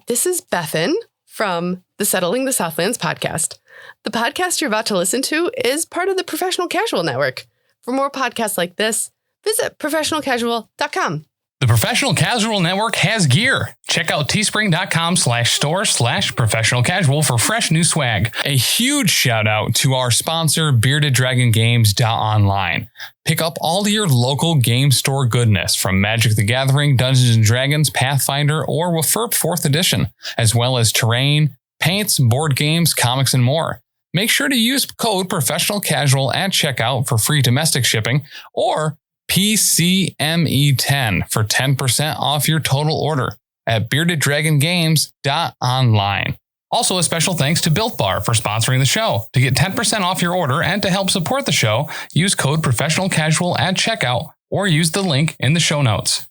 This is Bethan from the Settling the Southlands podcast. The podcast you're about to listen to is part of the Professional Casual Network. For more podcasts like this, visit professionalcasual.com. The Professional Casual Network has gear. Check out teespring.com/store/professionalcasual for fresh new swag. A huge shout out to our sponsor, beardeddragongames.online. Pick up all your local game store goodness from Magic the Gathering, Dungeons & Dragons, Pathfinder, or WFRP 4th edition, as well as terrain, paints, board games, comics, and more. Make sure to use code PROFessionalCasual at checkout for free domestic shipping, or PCME10 for 10% off your total order at beardeddragongames.online. Also, a special thanks to Built Bar for sponsoring the show. To get 10% off your order and to help support the show, use code PROFessionalCasual at checkout or use the link in the show notes.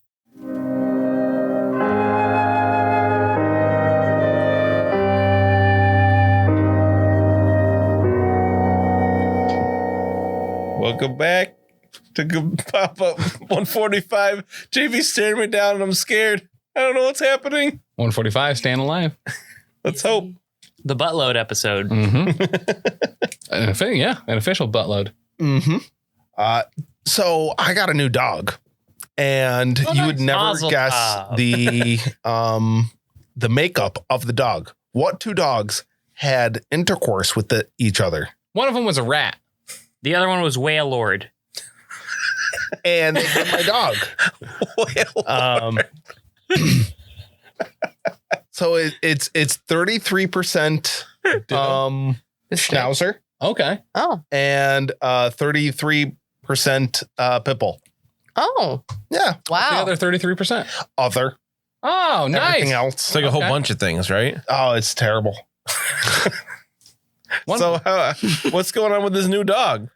Welcome back to pop up 145. JV's staring me down and I'm scared. I don't know what's happening. 145, staying alive. Let's hope. The buttload episode. Mm-hmm. An official buttload. Mm-hmm. So I got a new dog, and you would never guess the makeup of the dog. What two dogs had intercourse with each other? One of them was a rat. The other one was Whale Lord. And they had my dog. So it's 33% Schnauzer. Okay. Oh. And 33% Pitbull. Oh. Yeah. Wow. The other 33%. Other. Oh, nice. Everything else. It's like a whole bunch of things, right? Oh, it's terrible. So what's going on with this new dog?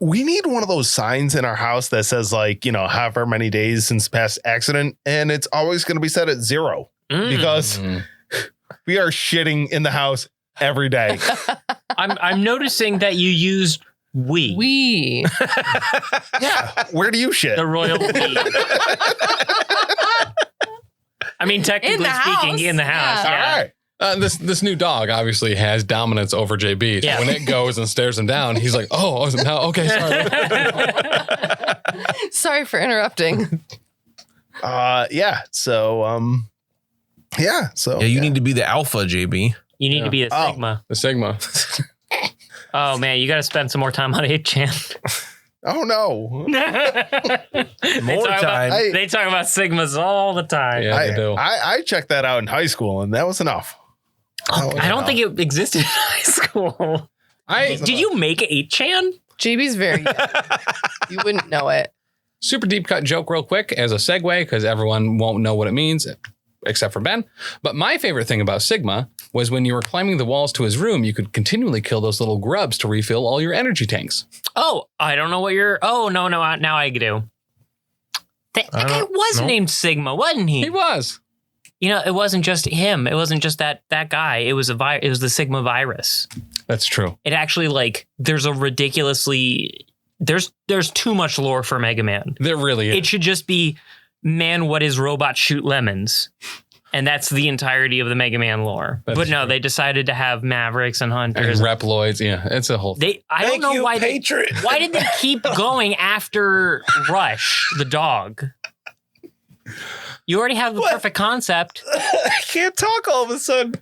We need one of those signs in our house that says, like, however many days since past accident, and it's always going to be set at 0 because we are shitting in the house every day. I'm noticing that you used we. We. Yeah. Where do you shit? The royal we. I mean, technically speaking, in the house. Yeah. All right. This new dog obviously has dominance over JB. So when it goes and stares him down, he's like, okay, sorry. Sorry for interrupting. Yeah. So, So you need to be the alpha, JB. You need to be the Sigma. The Sigma. Oh, man, you got to spend some more time on 8chan. Oh, no. More time. They talk about Sigmas all the time. Yeah, they do. I checked that out in high school, and that was enough. I don't think it existed in high school. Did you make 8chan? JB's very young. You wouldn't know it. Super deep cut joke real quick as a segue, because everyone won't know what it means except for Ben. But my favorite thing about Sigma was when you were climbing the walls to his room, you could continually kill those little grubs to refill all your energy tanks. Oh, I don't know what you're... Oh, no, now I do. That guy was named Sigma, wasn't he? He was. It wasn't just him. It wasn't just that guy. It was it was the Sigma virus. That's true. It actually, there's a ridiculously... There's too much lore for Mega Man. There really is. It should just be, man, what is robots shoot lemons? And that's the entirety of the Mega Man lore. But no, they decided to have Mavericks and Hunters. And Reploids. Yeah, it's a whole thing. I don't know why did they keep going after Rush, the dog? You already have the perfect concept. I can't talk all of a sudden.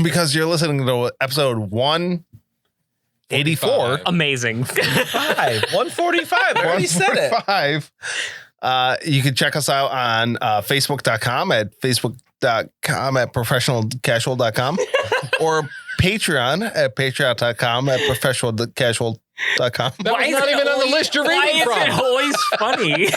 Because you're listening to episode 184. Amazing. 145. I already said it. You can check us out on Facebook.com at professionalcasual.com or Patreon at patreon.com at professionalcasual.com. That was not even on the list you're reading from. Why is it always funny?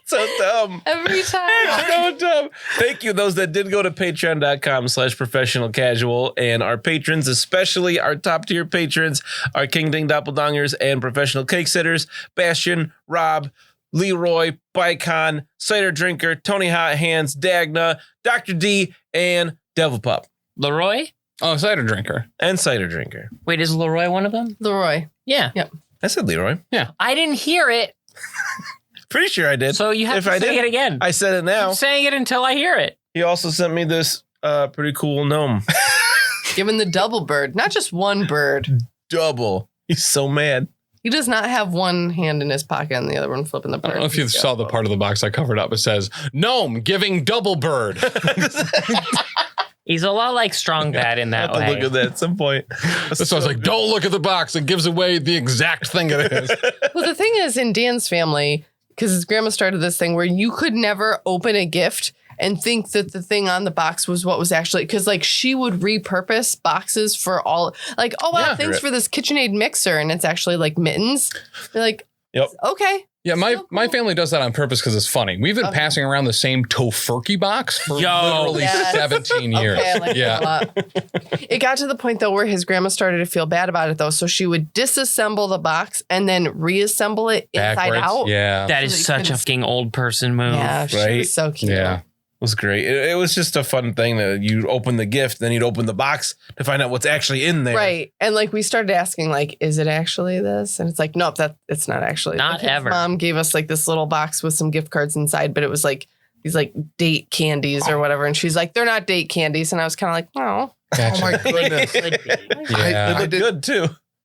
So dumb. Every time. So dumb. Thank you, those that did go to patreon.com/professionalcasual, and our patrons, especially our top tier patrons, our King Ding Doppelgangers and professional cake sitters, Bastion, Rob, Leroy, Bicon, Cider Drinker, Tony Hot Hands, Dagna, Dr. D, and Devil Pup. Leroy? Oh, Cider Drinker. And Cider Drinker. Wait, is Leroy one of them? Leroy. Yeah. Yep. I said Leroy. Yeah. I didn't hear it. Pretty sure I did. So you have to say it again. I said it now. Keep saying it until I hear it. He also sent me this pretty cool gnome. Given the double bird, not just one bird. Double. He's so mad. He does not have one hand in his pocket and the other one flipping the bird. I don't know if you saw the part of the box I covered up. It says, Gnome giving double bird. He's a lot like Strong Bad in that I'll have way. to look at that at some point. So I was like, don't look at the box. It gives away the exact thing it is. Well, the thing is, in Dan's family, because his grandma started this thing where you could never open a gift and think that the thing on the box was what was actually, because like she would repurpose boxes for all, like, oh, wow, Yeah. thanks for this KitchenAid mixer. And it's actually like mittens. You're like, Yep. okay. Yeah, my So my cool. family does that on purpose because it's funny. We've been Okay. passing around the same tofurkey box for Yo. literally Yes. 17 years. Okay, I like Yeah. that a lot. It got to the point though where his grandma started to feel bad about it though, so she would disassemble the box and then reassemble it inside Backwards. out. Yeah. That So is that you such a couldn't- fucking old person move. Yeah, she Right? was so cute. Yeah. Was great. It was just a fun thing that you open the gift, then you'd open the box to find out what's actually in there. Right. And like we started asking, like, is it actually this? And it's like, nope, it's not actually. Not Like, his ever. Mom gave us like this little box with some gift cards inside, but it was like these like date candies or whatever. And she's like, they're not date candies. And I was kind of like, oh. Gotcha. Oh my goodness. Yeah. They look good too.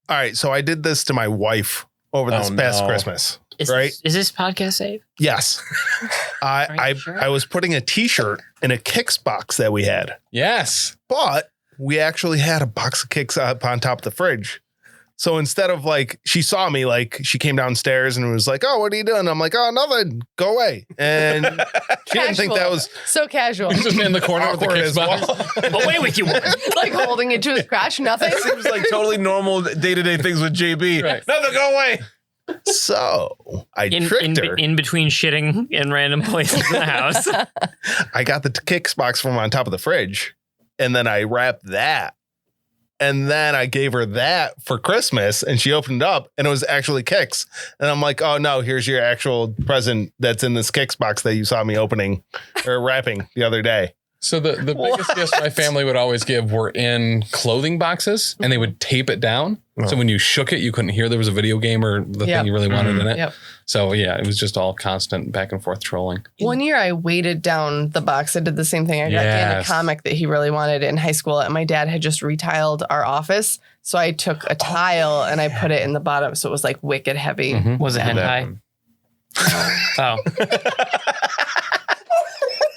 All right, so I did this to my wife over this Oh, past no. Christmas. Is, Right. is this podcast safe? Yes. Are you I sure? I was putting a t-shirt in a Kicks box that we had, Yes. but we actually had a box of Kicks up on top of the fridge. So instead of like, she saw me, like she came downstairs and was like, oh, what are you doing? I'm like, oh, nothing, go away. And she didn't think that Casual. was So casual. He's just in the corner with the awkward kicks as box. well. Away with you. like holding it to his crotch, nothing. Seems like totally normal day-to-day things with JB. Right. Nothing, go away. So I In tricked her. in between shitting in random places in the house. I got the Kicks box from on top of the fridge, and then I wrapped that. And then I gave her that for Christmas, and she opened it up, and it was actually Kicks. And I'm like, oh, no, here's your actual present that's in this Kicks box that you saw me opening or wrapping the other day. So the biggest gifts my family would always give were in clothing boxes, and they would tape it down. So when you shook it, you couldn't hear there was a video game or the Yep. thing you really wanted in it. Yep. So yeah, it was just all constant back and forth trolling. One year I weighted down the box. I did the same thing. I got Dan a Yes. comic that he really wanted in high school, and my dad had just retiled our office. So I took a tile and I put it in the bottom. So it was like wicked heavy. Mhm. Was it hentai? Oh.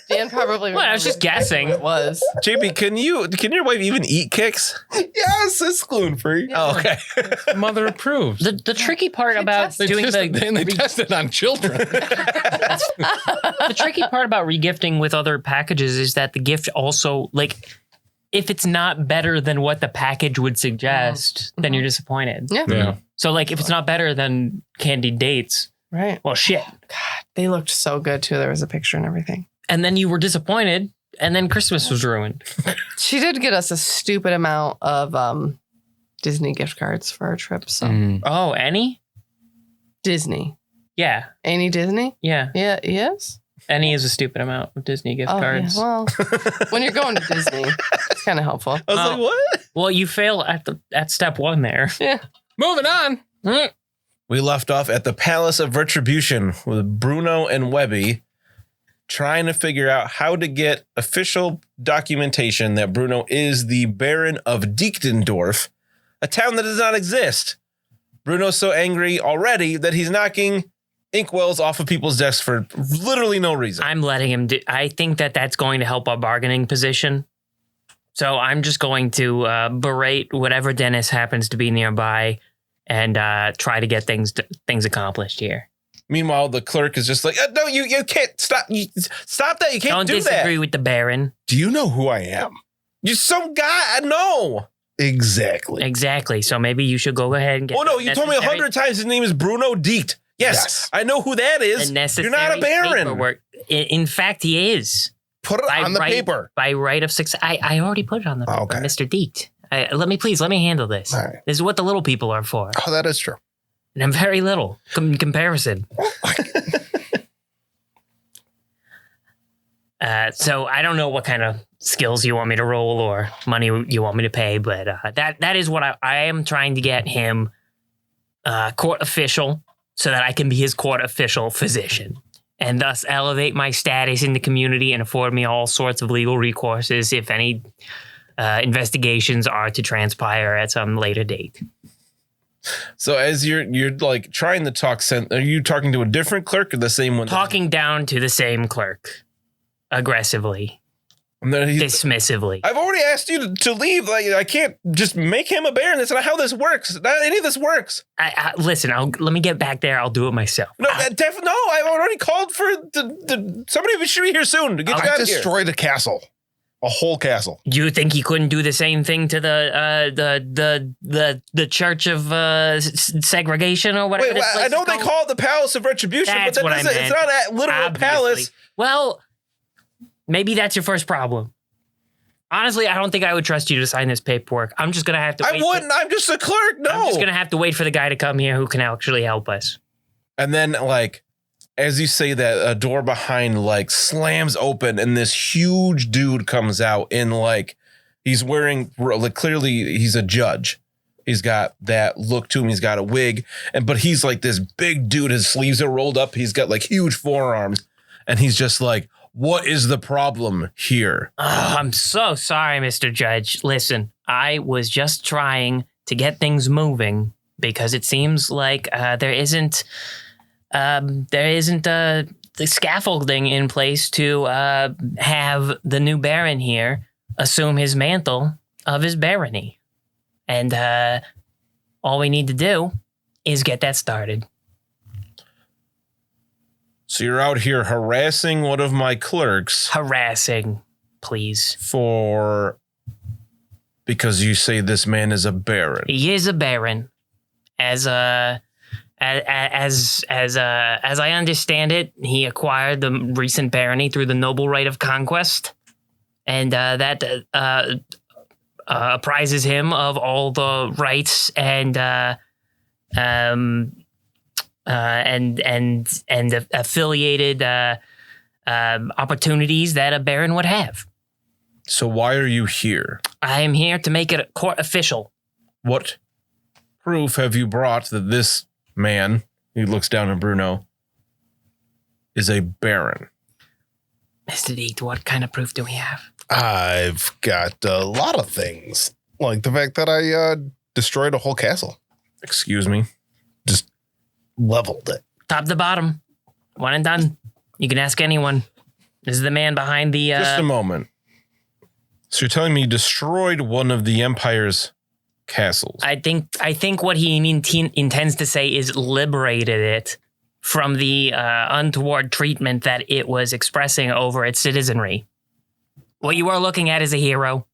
Dan probably. What? I was just guessing. It was. JB, can your wife even eat Kicks? Yes, it's gluten free. Oh, okay. Mother approved. The tricky part about They doing tested, they tested on children. the tricky part about regifting with other packages is that the gift also, like, if it's not better than what the package would suggest, then you're disappointed. Yeah. Yeah. So like if it's not better than candied dates, Right. well shit. They looked so good too. There was a picture and everything. And then you were disappointed and then Christmas was ruined. She did get us a stupid amount of Disney gift cards for our trip. So Mm. Oh, any? Disney. Yeah. Any Disney? Yeah. Yeah. Yes. Any is a stupid amount of Disney gift Oh, cards. yeah. Well, when you're going to Disney, it's kind of helpful. I was Oh. like, what? Well, you fail at step one there. Yeah. Moving on. We left off at the Palace of Retribution with Bruno and Webbie trying to figure out how to get official documentation that Bruno is the Baron of Diechtendorf, a town that does not exist. Bruno's so angry already that he's knocking inkwells off of people's desks for literally no reason. I'm letting him do. I think that that's going to help our bargaining position. So I'm just going to berate whatever dentist happens to be nearby and try to get things accomplished here. Meanwhile, the clerk is just like, no, you can't stop. Stop that. You can't Don't do disagree that. with the Baron. Do you know who I am? You're some guy. No. Exactly. Exactly. So maybe you should go ahead and get. Oh, no. the You told me necessary- 100 times his name is Bruno Diecht. Yes, Yes. I know who that the is. necessary You're not a Baron. paperwork. In fact, he is. Put it on the right, paper. By right of success. I already put it on the paper, Okay. Mr. Diecht. Let me handle this. All right. This is what the little people are for. Oh, that is true. And I'm very little in comparison. So I don't know what kind of skills you want me to roll or money you want me to pay, but that is what I am trying to get him court official so that I can be his court official physician. and thus elevate my status in the community and afford me all sorts of legal recourses if any investigations are to transpire at some later date. So as you're like trying to talk sense, are you talking to a different clerk or the same one? Talking down to the same clerk aggressively. And then Dismissively. I've already asked you to leave. Like, I can't just make him a baron. That's not how this works. Not any of this works. Listen, let me get back there. I'll do it myself. No, I've already called for somebody should be here soon to get you I out of here. destroyed a castle. A whole castle. You think he couldn't do the same thing to the Church of Segregation or whatever? Wait, I know they call it the Palace of Retribution, That's but what I meant. it's not a literal Obviously. palace. Well, maybe that's your first problem. Honestly, I don't think I would trust you to sign this paperwork. I'm just going to have to wait. I wouldn't. I'm just a clerk. No. I'm just going to have to wait for the guy to come here who can actually help us. And then, like, as you say that, a door behind, like, slams open and this huge dude comes out in, like, he's wearing, like, clearly he's a judge. He's got that look to him. He's got a wig. But he's like this big dude. His sleeves are rolled up. He's got, like, huge forearms. And he's just like, what is the problem here? Oh, I'm so sorry, Mr. Judge. Listen, I was just trying to get things moving because it seems like there isn't the scaffolding in place to have the new baron here assume his mantle of his barony. And all we need to do is get that started. So you're out here harassing one of my clerks. Harassing, please. Because you say this man is a baron. He is a baron. As I understand it, he acquired the recent barony through the noble right of conquest, and that apprises him of all the rights and affiliated opportunities that a baron would have. So why are you here? I am here to make it a court official. What proof have you brought that this man, he looks down at Bruno, is a baron? Mr. Deet, what kind of proof do we have? I've got a lot of things. Like the fact that I destroyed a whole castle. Excuse me? Just leveled it. Top to bottom. One and done. You can ask anyone. This is the man behind the... Just a moment. So you're telling me you destroyed one of the Empire's castles? I think what he intends to say is liberated it from the untoward treatment that it was expressing over its citizenry. What you are looking at is a hero.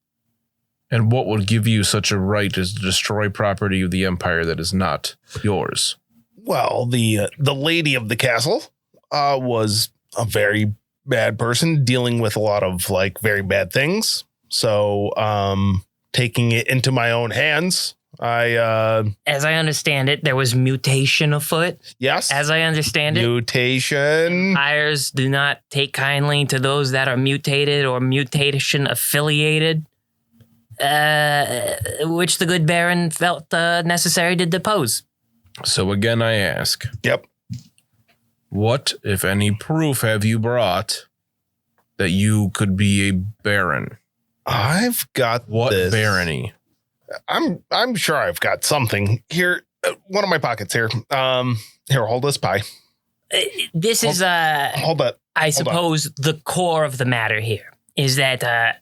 And what would give you such a right as to destroy property of the Empire that is not yours? Well, the lady of the castle was a very bad person dealing with a lot of like very bad things. So taking it into my own hands, as I understand it, there was mutation afoot. Yes. As I understand it. Mutation. Empires do not take kindly to those that are mutated or mutation affiliated, which the good Baron felt necessary to depose. So again, I ask. Yep. What, if any, proof have you brought that you could be a baron? I've got what this. Barony? I'm sure I've got something here. One of my pockets here. Here, hold this pie. This is hold that. I suppose the core of the matter here is that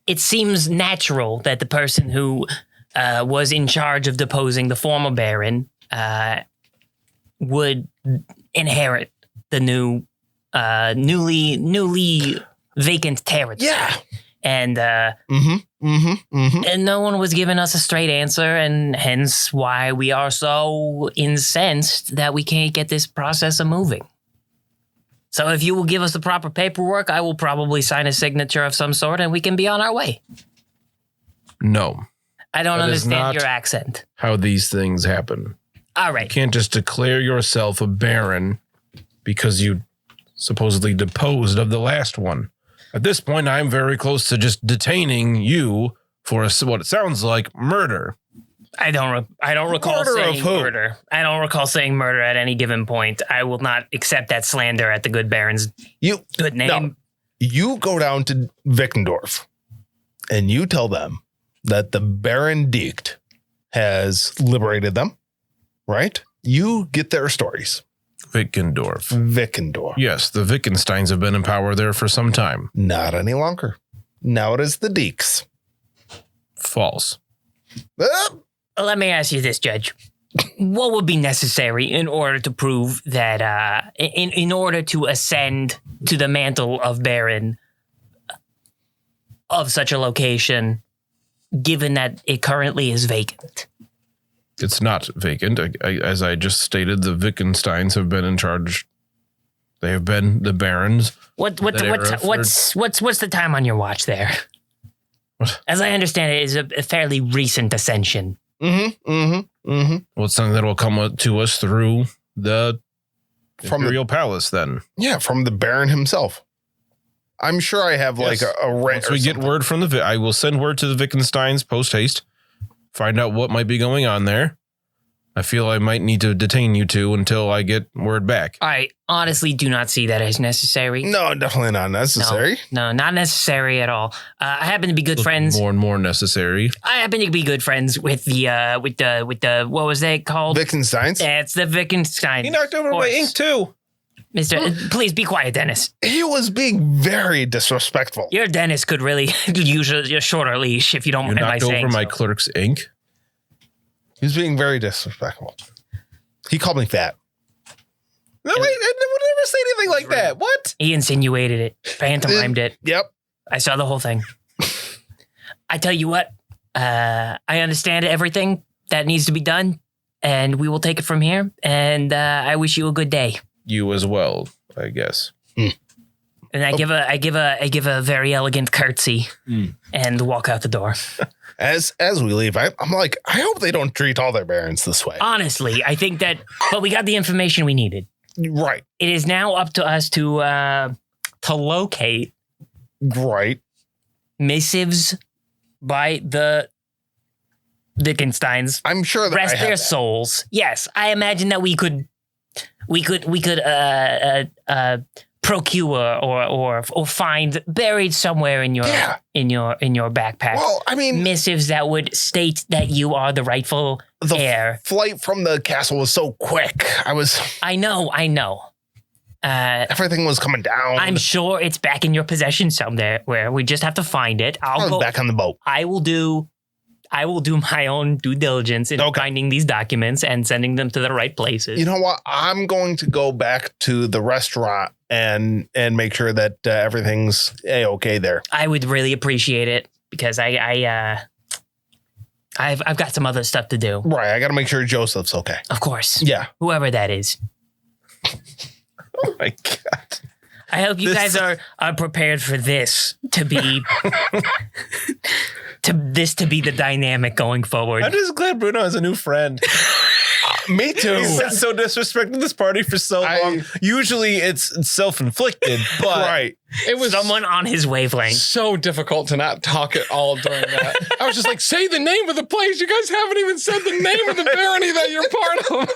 it seems natural that the person who was in charge of deposing the former baron would inherit the newly vacant territory. Yeah. And and no one was giving us a straight answer, and hence why we are so incensed that we can't get this process moving. So if you will give us the proper paperwork, I will probably sign a signature of some sort, and we can be on our way. No. I don't understand your accent. How these things happen. All right. You can't just declare yourself a baron because you supposedly deposed of the last one. At this point, I'm very close to just detaining you for what it sounds like murder. I don't recall Murder saying of who? murder. I don't recall saying murder at any given point. I will not accept that slander at the good Baron's good name. No. You go down to Wickendorf and you tell them that the Baron Diecht has liberated them, right? You get their stories. Wickendorf. Yes, the Wittgensteins have been in power there for some time. Not any longer. Now it is the Dieks. False. Let me ask you this, Judge. What would be necessary in order to prove that, in order to ascend to the mantle of Baron of such a location, given that it currently is vacant? It's not vacant. As I just stated, the Wittgensteins have been in charge. They have been the barons. What's the time on your watch there? As I understand it, is a fairly recent ascension. Well, it's something that will come to us through the Imperial Palace then. Yeah, from the Baron himself. I'm sure I have like a rent. Once we get word from I will send word to the Wittgensteins post haste. Find out what might be going on there. I feel I might need to detain you two until I get word back. I honestly do not see that as necessary. No, definitely not necessary. No, not necessary at all. I happen to be good friends. More and more necessary. I happen to be good friends with the what was that called? Wittgensteins? Yeah, it's the Wittgensteins. He knocked over my ink too. Mr. Please be quiet, Dennis. He was being very disrespectful. Your Dennis could really use a shorter leash if you don't mind my saying. You knocked over my clerk's ink. He was being very disrespectful. He called me fat. No, wait, I would never say anything like that. What? He insinuated it, pantomimed it. Yep. I saw the whole thing. I tell you what, I understand everything that needs to be done, and we will take it from here. And I wish you a good day. You as well, I guess. And I give a very elegant curtsy and walk out the door. As we leave, I'm like, I hope they don't treat all their barons this way. Honestly, I think that, but we got the information we needed. Right. It is now up to us to locate Right. missives by the Wittgensteins. I'm sure that Rest I have their that. souls. Yes, I imagine that we could procure or find buried somewhere in your backpack. Well, I mean, missives that would state that you are the rightful the heir. flight from the castle was so quick. I know. Everything was coming down. I'm sure it's back in your possession somewhere where we just have to find it. I'll go back on the boat. I will do my own due diligence in finding these documents and sending them to the right places. You know what? I'm going to go back to the restaurant and make sure that everything's okay there. I would really appreciate it because I've got some other stuff to do. Right. I got to make sure Joseph's okay. Of course. Yeah. Whoever that is. Oh my God. I hope you guys are prepared for this to be to be the dynamic going forward. I'm just glad Bruno has a new friend. Me too. He's been so disrespecting this party for so long. Usually it's self-inflicted, but right. It was someone on his wavelength. so difficult to not talk at all during that. I was just like, say the name of the place. You guys haven't even said the name of the barony that you're part of.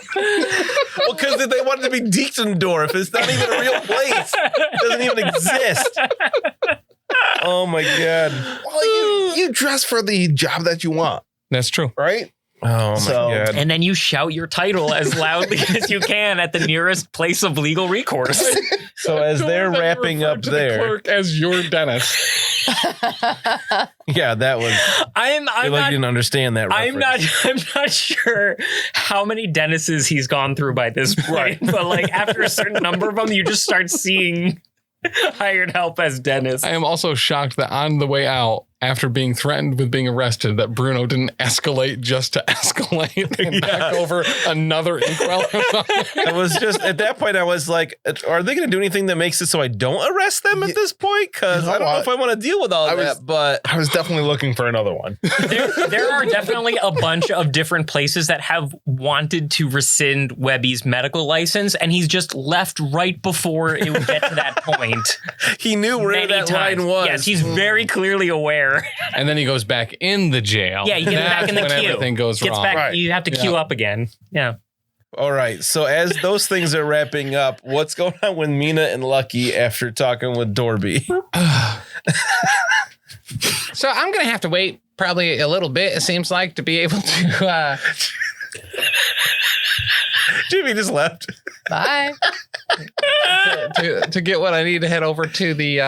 Well, because they wanted to be Diechtendorf. It's not even a real place. It doesn't even exist. Oh my God. Well, you dress for the job that you want, That's true. right? Oh my God. And then you shout your title as loudly as you can at the nearest place of legal recourse. So as they're wrapping up to there, the clerk as your Dennis. yeah, that was. I'm not. didn't understand that. I'm not sure how many Dennises he's gone through by this point, but like after a certain number of them, you just start seeing hired help as Dennis. I am also shocked that on the way out, after being threatened with being arrested, that Bruno didn't escalate just to escalate and back over another inkwell or something. It was just at that point I was like, are they going to do anything that makes it so I don't arrest them at this point? Because I don't know if I want to deal with all that. But I was definitely looking for another one. There are definitely a bunch of different places that have wanted to rescind Webbie's medical license, and he's just left right before it would get to that point. He knew where that line was. Yes, he's very clearly aware here. And then he goes back in the jail. Yeah, you get back in the when queue. Everything goes Gets wrong. back. Right. You have to queue up again. Yeah. All right. So as those things are wrapping up, what's going on with Mina and Lucky after talking with Dorby? So I'm going to have to wait probably a little bit, it seems like, to be able to... Jimmy just left. Bye. to get what I need to head over to the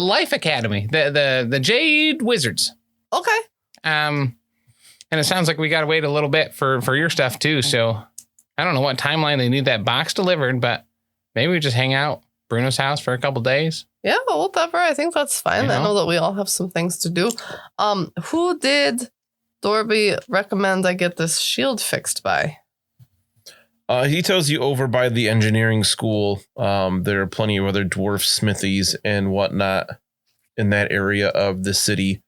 Life Academy, the Jade Wizards. Okay. And it sounds like we got to wait a little bit for your stuff too. So I don't know what timeline they need that box delivered, but maybe we just hang out Bruno's house for a couple days. Yeah, whatever. I think that's fine. You I know? know that we all have some things to do. Who did Dorby recommend I get this shield fixed by? He tells you over by the engineering school. There are plenty of other dwarf smithies and whatnot in that area of the city.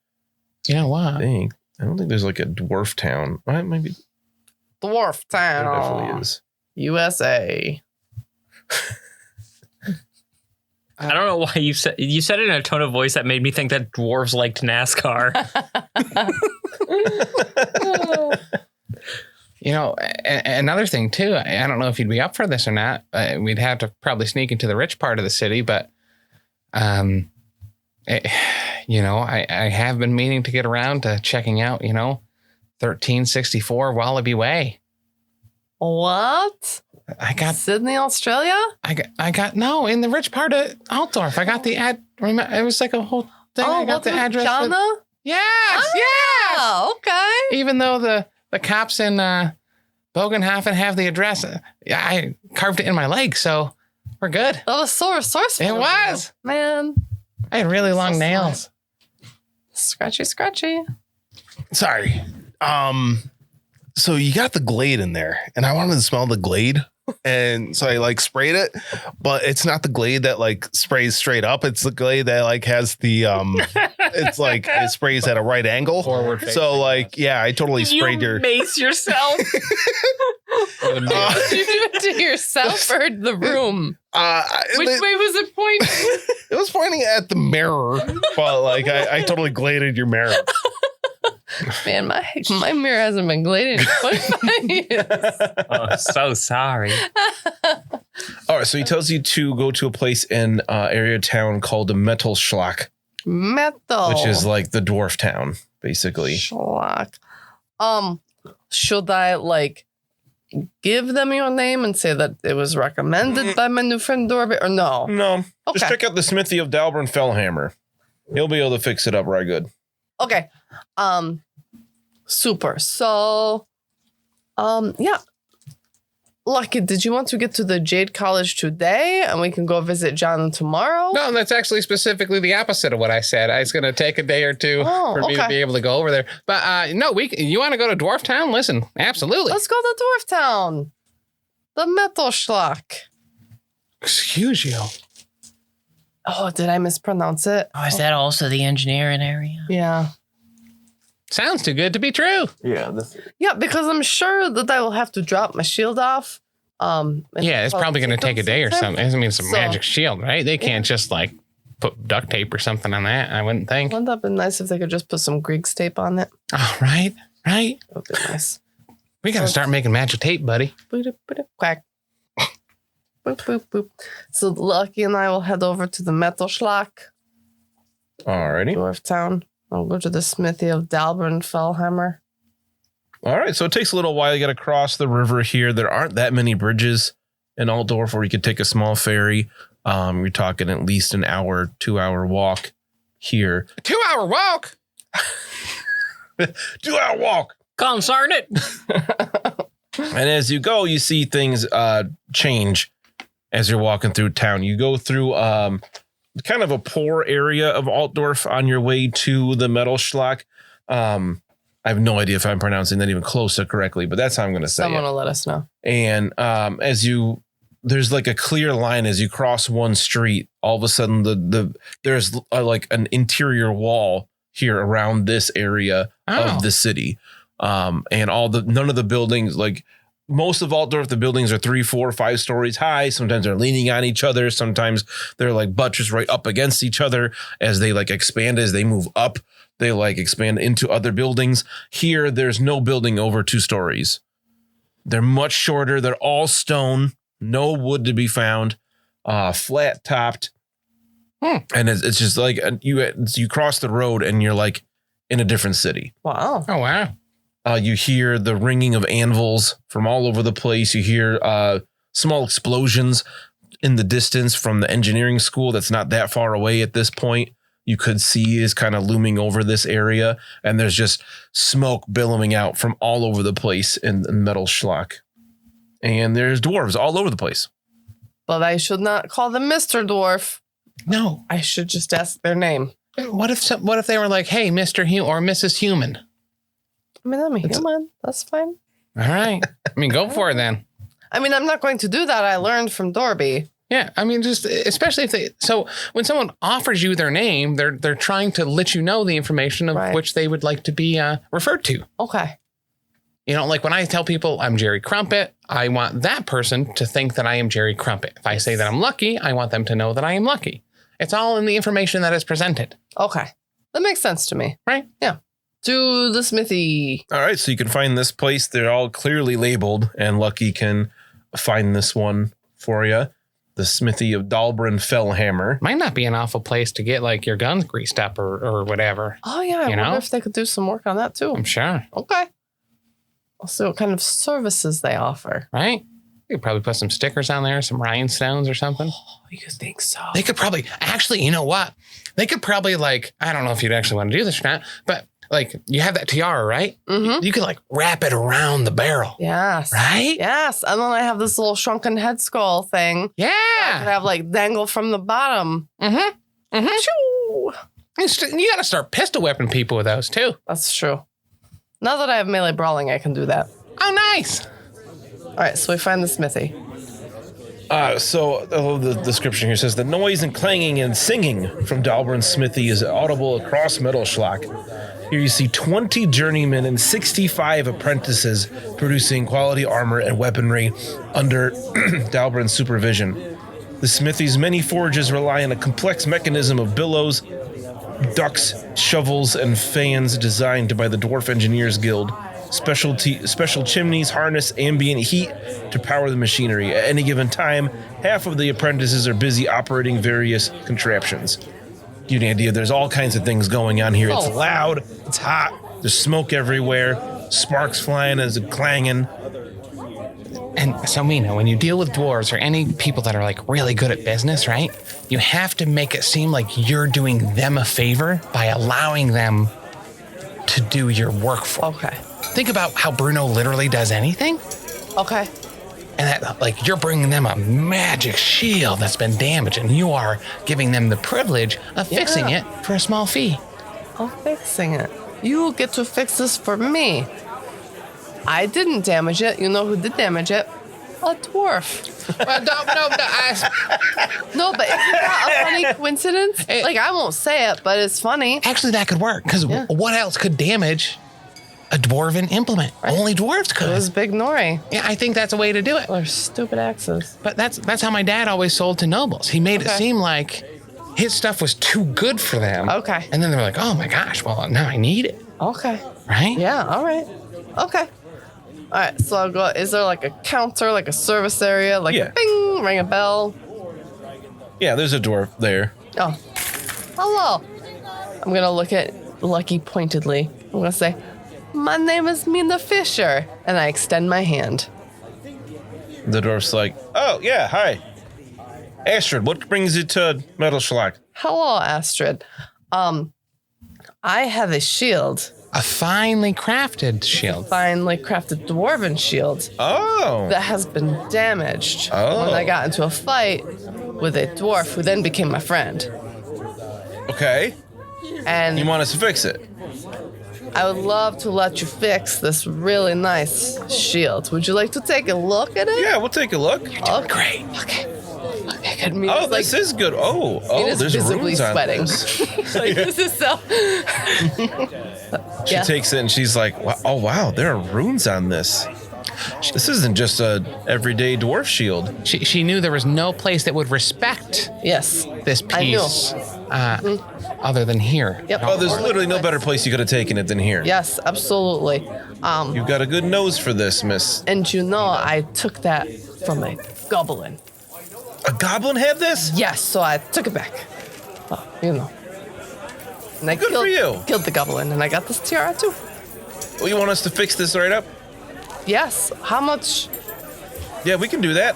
Yeah, wow. I don't think there's like a dwarf town. Maybe Dwarf there Town, definitely is. USA. I don't know why you said it in a tone of voice that made me think that dwarves liked NASCAR. You know, another thing too, I don't know if you'd be up for this or not. We'd have to probably sneak into the rich part of the city, but, I have been meaning to get around to checking out, 1364 Wallaby Way. What? I got Sydney, Australia? I got no in the rich part of Altdorf. I got the ad. Remember, it was like a whole thing. I got the address. Jana? Yes. Oh, okay. Even though the cops in Bogenhafen have the address, I carved it in my leg, so we're good. That was so resourceful. It was. Man. I had really long nails. Scratchy, scratchy. Sorry. So you got the Glade in there, and I wanted to smell the Glade. And so I sprayed it, but it's not the Glade that sprays straight up. It's the Glade that has the it's it sprays at a right angle. Forward facing, So I totally sprayed you your mace yourself. Did you do it to yourself or the room? Which way was it pointing? It was pointing at the mirror, but I totally gladed your mirror. Man, my mirror hasn't been gladed in 25 years. Oh, so sorry. All right, so he tells you to go to a place in area town called the Metal Schlock, Metal. which is like the dwarf town, basically. Schlock. Should I give them your name and say that it was recommended by my new friend Dorby, or no? No, Okay. just check out the smithy of Dalburn Fellhammer. He'll be able to fix it up right good. Okay. Super. So, yeah. Lucky, did you want to get to the Jade College today and we can go visit John tomorrow? No, that's actually specifically the opposite of what I said. It's going to take a day or two Oh, for me to okay. be able to go over there. But no, you want to go to Dwarf Town? Listen, absolutely. Let's go to Dwarf Town. The Metal Schlock. Excuse you. Oh, did I mispronounce it? Oh, is that also the engineering area? Yeah. Sounds too good to be true. Yeah. Yeah, because I'm sure that I will have to drop my shield off. Yeah, it's probably going to take a day or something. I mean, it's a So- magic shield, right? They can't just put duct tape or something on that, I wouldn't think. Wouldn't that have been nice if they could just put some Griggs tape on it? Oh, right. That would be nice. We got to start making magic tape, buddy. Boop, boop, quack. Boop, boop, boop. So Lucky and I will head over to the Metal Schlock, Alrighty. Dwarf Town. I'll go to the smithy of Dalburn Fellhammer. All right. So it takes a little while. You got to cross the river here. There aren't that many bridges in Altdorf where you could take a small ferry. You're talking at least an hour, 2-hour walk here. 2-hour walk. 2-hour walk. Come, Sergeant. And as you go, you see things change as you're walking through town. You go through kind of a poor area of Altdorf on your way to the Metal Schlock. I have no idea if I'm pronouncing that even close to correctly, but that's how I'm going to say Someone it. will let us know. And there's a clear line as you cross one street. All of a sudden, there's an interior wall here around this area of the city. And none of the buildings, most of Altdorf, the buildings are 3, 4, 5 stories high. Sometimes they're leaning on each other. Sometimes they're like buttressed right up against each other as they like expand, as they move up. They like expand into other buildings. Here, there's no building over 2 stories. They're much shorter. They're all stone, no wood to be found, flat topped. And it's just like you cross the road and you're like in a different city. Wow. Oh, wow. You hear the ringing of anvils from all over the place. You hear small explosions in the distance from the engineering school that's not that far away at this point. You could see is kind of looming over this area. And there's just smoke billowing out from all over the place in metal schlock. And there's dwarves all over the place. But I should not call them Mr. Dwarf. No. I should just ask their name. What if they were like, hey, Mr. or Mrs. Human? I mean, I'm a human. That's fine. All right. I mean, go for it then. I mean, I'm not going to do that. I learned from Dorby. Yeah. I mean, just especially so when someone offers you their name, they're trying to let you know the information of which they would like to be referred to. Okay. You know, like when I tell people I'm Jerry Crumpet, I want that person to think that I am Jerry Crumpet. If I say that I'm Lucky, I want them to know that I am Lucky. It's all in the information that is presented. Okay. That makes sense to me. Right? Yeah. To the smithy. All right. So you can find this place. They're all clearly labeled, and Lucky can find this one for you. The smithy of Dalbrin Fellhammer. Might not be an awful place to get like your guns greased up or whatever. Oh, yeah. I wonder if they could do some work on that too. I'm sure. Okay. I'll see what kind of services they offer. Right? You could probably put some stickers on there, some rhinestones or something. Oh, you think so? They could probably, actually, you know what? They could probably like, I don't know if you'd actually want to do this or not, but like you have that tiara, right? Mm-hmm. You could like wrap it around the barrel. Yes. Right? Yes. And then I have this little shrunken head skull thing. Yeah. I could have like dangle from the bottom. Mm-hmm. Mm-hmm. Shoo. You got to start pistol whipping people with those too. That's true. Now that I have melee brawling, I can do that. Oh, nice. All right, so we find the smithy. So the description here says the noise and clanging and singing from Dalbrin's smithy is audible across metal schlock. Here you see 20 journeymen and 65 apprentices producing quality armor and weaponry under Dalbrin's supervision. The smithy's many forges rely on a complex mechanism of billows, ducts, shovels, and fans designed by the Dwarf Engineers Guild. Special chimneys harness ambient heat to power the machinery. At any given time, half of the apprentices are busy operating various contraptions. Give you an idea, there's all kinds of things going on here. It's loud, it's hot, there's smoke everywhere, sparks flying as it's clanging. And so, Mina, when you deal with dwarves or any people that are like really good at business, right? You have to make it seem like you're doing them a favor by allowing them to do your work for. Okay. Think about how Bruno literally does anything. Okay. And that, like, you're bringing them a magic shield that's been damaged, and you are giving them the privilege of fixing it for a small fee. I'm fixing it. You get to fix this for me. I didn't damage it. You know who did damage it? A dwarf. Well, No, but isn't that a funny coincidence? Like, I won't say it, but it's funny. Actually, that could work, because what else could damage a dwarven implement? Right. Only dwarves could. It was Big Nori. Yeah, I think that's a way to do it. Or stupid axes. But that's how my dad always sold to nobles. He made it seem like his stuff was too good for them. Okay. And then they were like, oh my gosh, well, now I need it. Okay. Right? Yeah, all right. Okay. All right, so I'll go. Is there like a counter, like a service area? Like, bing, ring a bell? Yeah, there's a dwarf there. Oh. Hello. I'm going to look at Lucky pointedly. I'm going to say, my name is Mina Fisher. And I extend my hand. The dwarf's like, oh, yeah, hi. Astrid, what brings you to Metal Schlock? Hello, Astrid. I have a shield. A finely crafted shield. Finely crafted dwarven shield. Oh. That has been damaged. Oh. When I got into a fight with a dwarf who then became my friend. Okay. And you want us to fix it? I would love to let you fix this really nice shield. Would you like to take a look at it? Yeah, we'll take a look. You're doing great. Okay. Oh, this is good. Oh, there's runes on this. Like, this is so... She takes it and she's like, oh, wow, there are runes on this. This isn't just a everyday dwarf shield. She knew there was no place that would respect Yes. this piece other than here. Yep. Oh, there's literally no better place you could have taken it than here. Yes, absolutely. You've got a good nose for this, miss. And you know, I took that from a goblin. A goblin had this? Yes, so I took it back. Well, you know. And I Good for you. Killed the goblin, and I got this tiara too. Well, you want us to fix this right up? Yes. How much? Yeah, we can do that.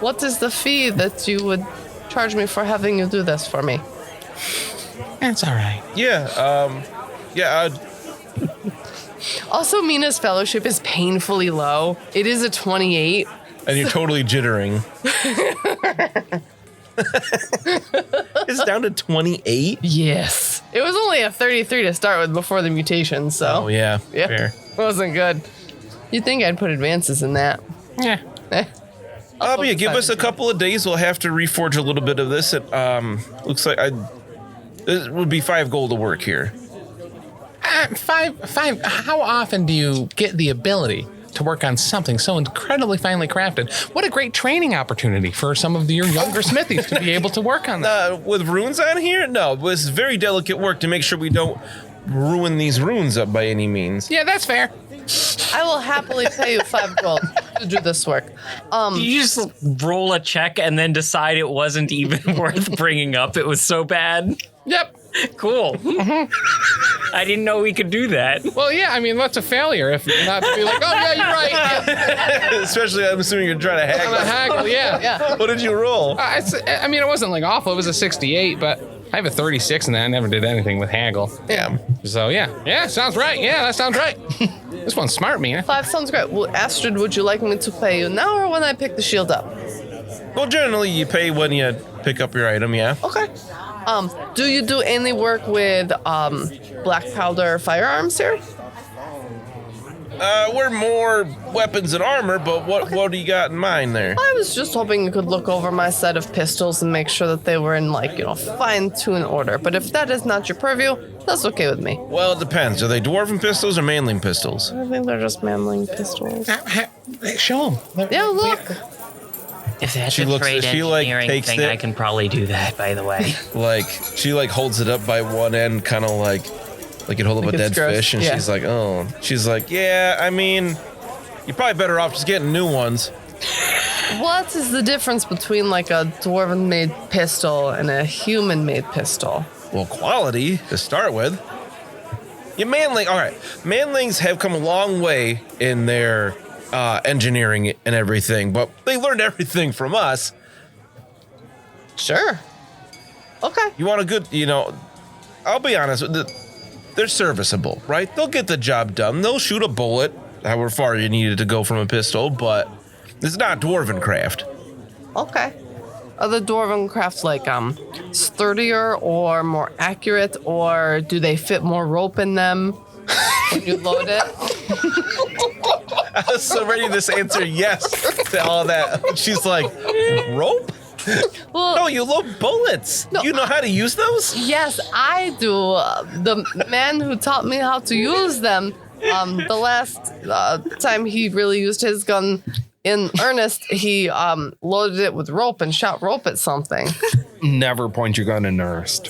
What is the fee that you would charge me for having you do this for me? That's all right. Also, Mina's fellowship is painfully low. It is a 28. And you're totally jittering. It's down to 28? Yes. It was only a 33 to start with before the mutation, so. Oh, yeah. Yeah. Fair. Wasn't good. You'd think I'd put advances in that. Yeah. But yeah, give us a couple of days. We'll have to reforge a little bit of this. It looks like it would be 5 gold to work here. Five. How often do you get the ability to work on something so incredibly finely crafted? What a great training opportunity for some of your younger smithies to be able to work on that. With runes on here? No, it's very delicate work to make sure we don't ruin these runes up by any means. Yeah, that's fair. I will happily pay you 5 gold to do this work. You just roll a check and then decide it wasn't even worth bringing up. It was so bad. Yep. Cool. I didn't know we could do that. Well, yeah, I mean, what's a failure if not to be like, oh, yeah, you're right. Yeah. Especially, I'm assuming you're trying to I'm a haggle. haggle, yeah. Yeah. What did you roll? I mean, it wasn't like awful. It was a 68, but I have a 36 and I never did anything with haggle. Yeah. So, yeah. Yeah, sounds right. Yeah, that sounds right. This one's smart, Mina. 5 sounds great. Well, Astrid, would you like me to pay you now or when I pick the shield up? Well, generally, you pay when you pick up your item, yeah. Okay. Do you do any work with black powder firearms here? We're more weapons and armor, but what do you got in mind there? I was just hoping you could look over my set of pistols and make sure that they were in, like, fine-tuned order. But if that is not your purview, that's okay with me. Well, it depends. Are they dwarven pistols or manling pistols? I think they're just manling pistols. Show them. Yeah, look. If that's She a looks- trade she, like, engineering takes thing, it- I can probably do that, by the way. She holds it up by one end, kind of like you'd hold up Like a it's dead gross. fish, and Yeah. she's like, oh. She's like, yeah, I mean, you're probably better off just getting new ones. What is the difference between, like, a dwarven-made pistol and a human-made pistol? Well, quality to start with. All right. Manlings have come a long way in their engineering and everything, but they learned everything from us. Sure. Okay. You want a good, I'll be honest, they're serviceable, right? They'll get the job done. They'll shoot a bullet, however far you needed to go from a pistol, but it's not dwarven craft. Okay. Are the dwarven crafts, like, sturdier or more accurate, or do they fit more rope in them when you load it? I was so ready to answer yes to all that. She's like, rope? Well, No, you load bullets. No, You know how to use those? yes, I do. The man who taught me how to use them, the last time he really used his gun in earnest, he loaded it with rope and shot rope at something. Never point your gun in earnest.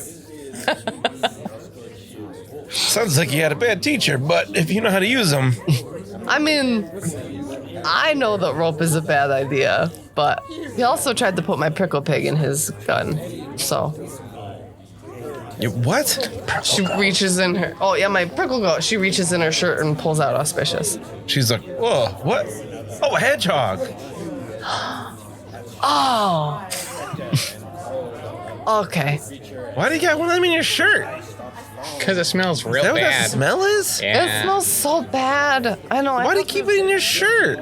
Sounds like you had a bad teacher, but if you know how to use them. I mean, I know that rope is a bad idea, but he also tried to put my prickle pig in his gun, so. What? She reaches in her. Oh, yeah, my prickle goat. She reaches in her shirt and pulls out auspicious. She's like, whoa, what? Oh, a hedgehog. Oh. Okay. Why do you got one of them in your shirt? Because it smells real Is that what that bad. smell is? Yeah. It smells so bad. I know. Why do you keep it in your shirt?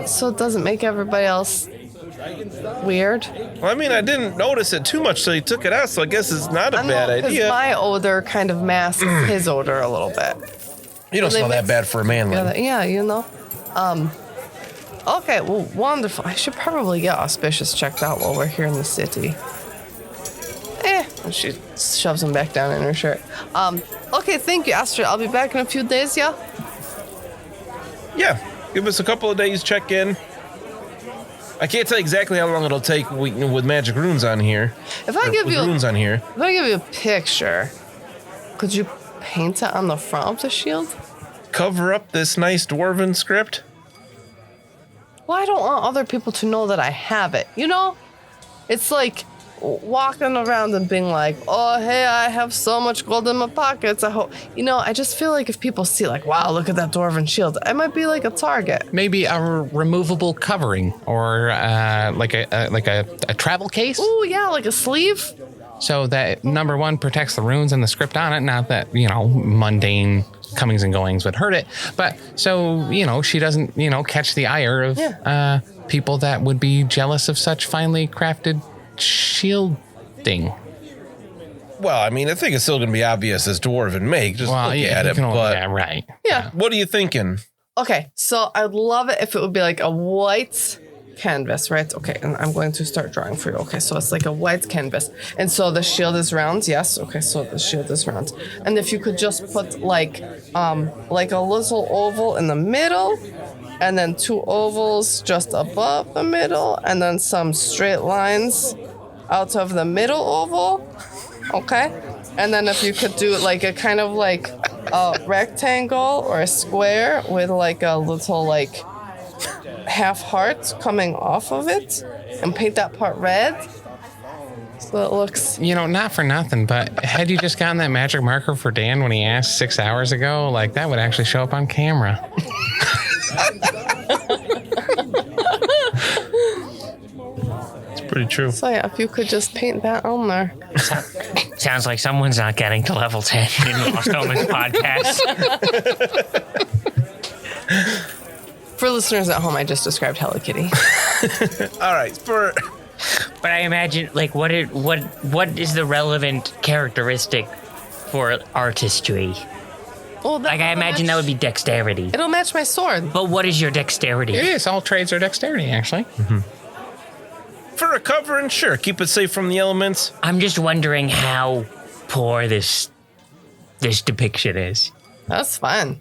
So it doesn't make everybody else weird? Well, I mean, I didn't notice it too much, so he took it out, so I guess it's not a bad because idea. my odor kind of masks his odor a little bit. You don't they smell that mix- bad for a manling. Yeah, Okay, well, wonderful. I should probably get auspicious checked out while we're here in the city. And she shoves him back down in her shirt. Okay, thank you, Astrid. I'll be back in a few days, yeah? Yeah, Give us a couple of days, check in. I can't tell you exactly how long it'll take with magic runes on here. If I give you runes on here, if I give you a picture, could you paint it on the front of the shield? cover up this nice dwarven script. Well, I don't want other people to know that I have it. You know, it's like walking around and being like, oh, hey, I have so much gold in my pockets. I hope, you know, I just feel like if people see like, wow, look at that dwarven shield, I might be like a target. Maybe a removable covering or like a travel case. Ooh, yeah, like a sleeve. So that, number one, protects the runes and the script on it. Not that, you know, mundane comings and goings would hurt it. But so, you know, she doesn't, you know, catch the ire of people that would be jealous of such finely crafted shielding. Well, I mean, I think it's still going to be obvious as dwarven make. Just look at it. But right. Yeah. What are you thinking? Okay, so I'd love it if it would be like a white canvas, right? Okay, and I'm going to start drawing for you. Okay, so it's like a white canvas. And so the shield is round, yes. Okay, so the shield is round. And if you could just put like a little oval in the middle, and then two ovals just above the middle, and then some straight lines out of the middle oval. Okay? And then if you could do like a kind of like a rectangle or a square with like a little like half heart coming off of it, and paint that part red so it looks, you know, not for nothing, but had you just gotten that magic marker for Dan when he asked 6 hours ago, like that would actually show up on camera. It's pretty true. so yeah, if you could just paint that on there. Sounds like someone's not getting to level 10 in the Lost Omens podcast. For listeners at home, I just described Hello Kitty. All right. But I imagine, like, what is the relevant characteristic for artistry? Well, Like, I imagine that would be dexterity. It'll match my sword. But what is your dexterity? It is. All trades are dexterity, actually. Mm-hmm. For a covering, sure. Keep it safe from the elements. I'm just wondering how poor this depiction is. That's fine.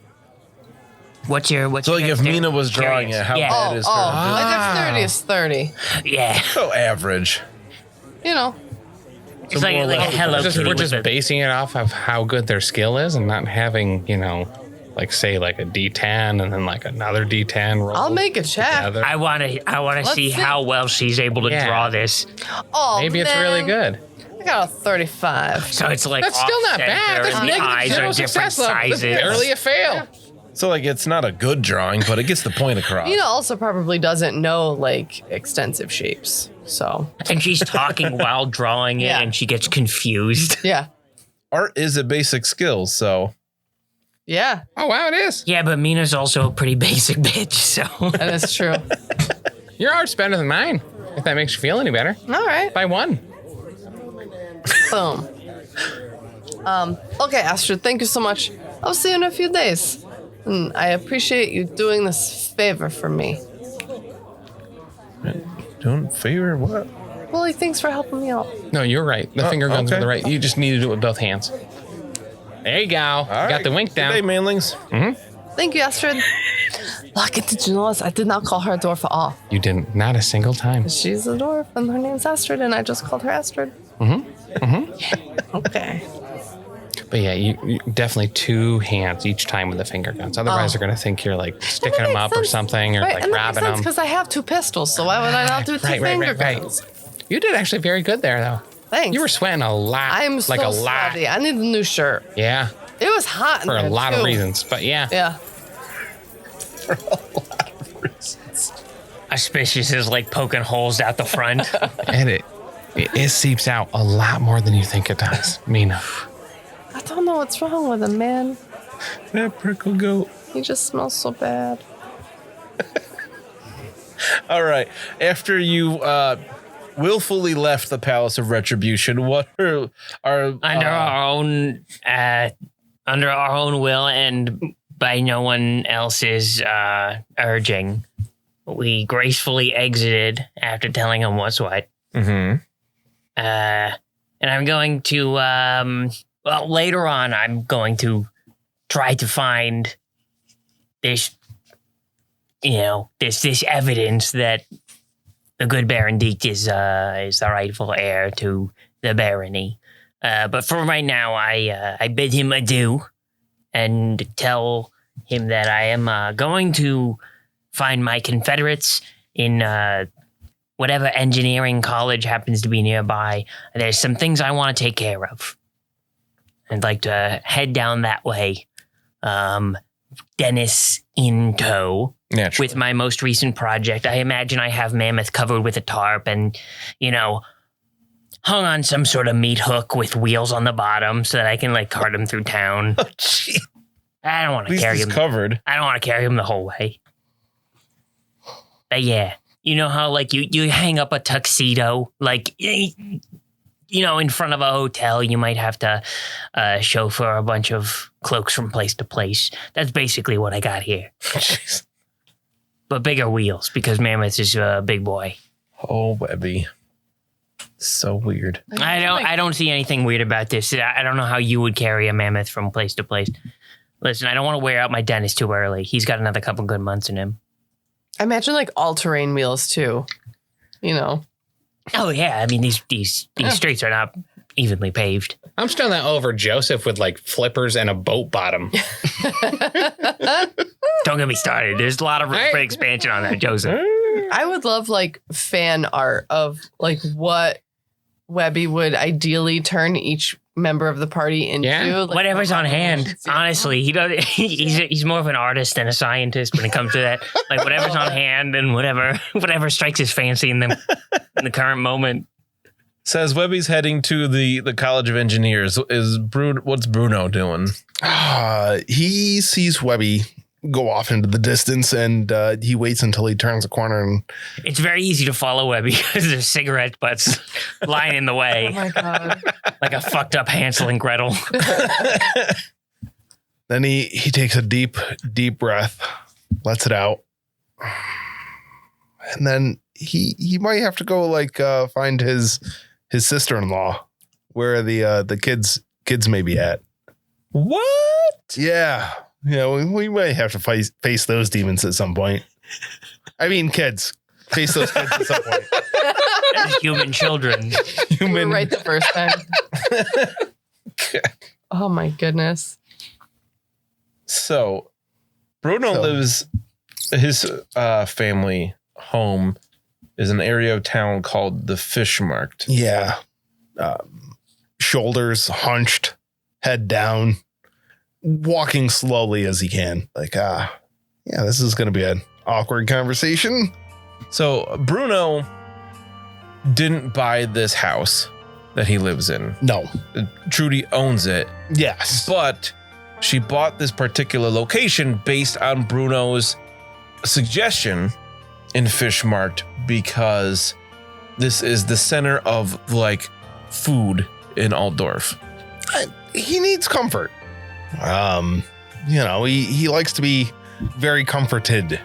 What's your So like if Mina was drawing it, how bad is her? My dexterity is 30. Yeah. So average. You know. It's like a Hello Kitty. We're with just a- basing it off of how good their skill is and not having, you know, like say like a D10 and then like another D10 roll. I'll make a check. together. I want to Let's see see. how well she's able to Yeah. draw this. Oh, Maybe it's really man. good. I got a 35. So it's like That's still not off-center bad. That's and the negative eyes zero are different success level. That's sizes. barely a fail. So like it's not a good drawing, but it gets the point across. Mina also probably doesn't know like extensive shapes. So And she's talking while drawing it, Yeah. and she gets confused. yeah. Art is a basic skill, so Yeah, Oh, wow, it is. Yeah, but Mina's also a pretty basic bitch, so. that is true. Your art's better than mine, if that makes you feel any better. All right. By one. Boom. Okay, Astrid, thank you so much. I'll see you in a few days. And I appreciate you doing this favor for me. don't favor what? Well, thanks for helping me out. No, you're right. The finger guns okay. are the right. You just need to do it with both hands. There you go. All Got right. the wink down. Good day, manlings. Thank you, Astrid. Look, did you notice I did not call her a dwarf at all? You didn't. Not a single time. She's a dwarf, and her name's Astrid, and I just called her Astrid. Okay. But yeah, you definitely two hands each time with the finger guns. Otherwise, they're going to think you're like sticking them up or something or right, like and that robbing makes sense them. because I have two pistols, so why would I not do two finger guns? You did actually very good there, though. Thanks. You were sweating a lot. I'm like so a lot. sweaty. I need a new shirt. Yeah, It was hot in for there, a lot too. of reasons. But yeah. Yeah. Auspicious is like poking holes out the front. And it seeps out a lot more than you think it does, Mina. I don't know what's wrong with him, man. That prickle goat. He just smells so bad. All right. After you willfully left the Palace of Retribution, what are under our own will and by no one else's urging, we gracefully exited after telling him what's what. Mm-hmm. And I'm going to, well, later on, I'm going to try to find this there's this evidence that the good Baron Deek is the rightful heir to the barony. But for right now, I bid him adieu and tell him that I am going to find my Confederates in whatever engineering college happens to be nearby. There's some things I want to take care of. I'd like to head down that way. Dennis in tow. Naturally. With my most recent project. I imagine I have Mammoth covered with a tarp and, hung on some sort of meat hook with wheels on the bottom so that I can cart him through town. Oh, gee. I don't want At to least carry he's him. covered. I don't want to carry him the whole way. But yeah, you know how you hang up a tuxedo, in front of a hotel, you might have to chauffeur a bunch of cloaks from place to place. That's basically what I got here. Jeez. But bigger wheels because Mammoth is a big boy. Oh, Webbie. So weird. I don't see anything weird about this. I don't know how you would carry a Mammoth from place to place. Listen, I don't want to wear out my Dennis too early. He's got another couple good months in him. I imagine all-terrain wheels too. Oh yeah, I mean these streets are not evenly paved. I'm still not over Joseph with flippers and a boat bottom. Don't get me started. There's a lot of room for expansion on that, Joseph. I would love fan art of what Webbie would ideally turn each member of the party into. Yeah. Whatever's on hand. Honestly, he's more of an artist than a scientist when it comes to that. Whatever's on hand and whatever strikes his fancy in the current moment. Says Webbie's heading to the College of Engineers. What's Bruno doing? He sees Webbie go off into the distance, and he waits until he turns a corner. And it's very easy to follow Webbie because there's cigarette butts lying in the way. Oh my god! Like a fucked up Hansel and Gretel. Then he takes a deep breath, lets it out, and then he might have to go find his sister-in-law, where the kids may be at. What? Yeah. We might have to face those demons at some point. I mean, kids. Face those kids at some point. As human children. You were right the first time. Oh my goodness. So, Bruno lives, his family home is an area of town called the Fish Market. Yeah. Shoulders hunched, head down, walking slowly as he can. This is going to be an awkward conversation. So Bruno didn't buy this house that he lives in. No. Trudy owns it. Yes. But she bought this particular location based on Bruno's suggestion in Fish Market because this is the center of food in Altdorf. He needs comfort. He likes to be very comforted.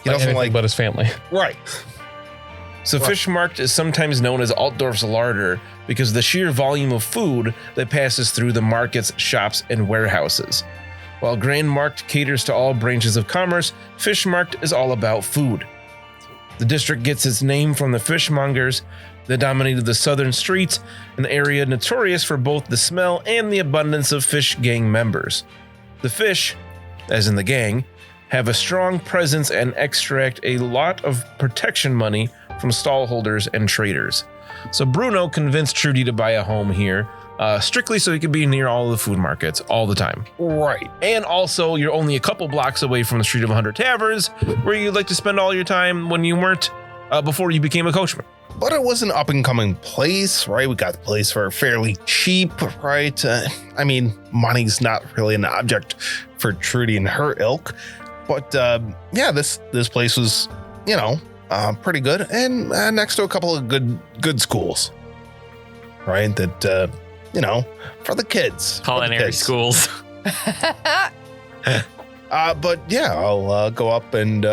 He doesn't like but his family. right. So Fish Market is sometimes known as Altdorf's larder because of the sheer volume of food that passes through the markets, shops, and warehouses. While Grand Market caters to all branches of commerce, Fish Market is all about food. The district gets its name from the fishmongers that dominated the southern streets, an area notorious for both the smell and the abundance of fish gang members. The fish, as in the gang, have a strong presence and extract a lot of protection money from stallholders and traders. So Bruno convinced Trudy to buy a home here, strictly so he could be near all the food markets all the time. Right. And also, you're only a couple blocks away from the Street of 100 Taverns, where you'd like to spend all your time when you weren't, before you became a coachman. But it was an up-and-coming place, right? We got the place for fairly cheap, right? Money's not really an object for Trudy and her ilk. But, this place was, pretty good. And next to a couple of good schools, right? That, for the kids. Culinary schools. I'll go up and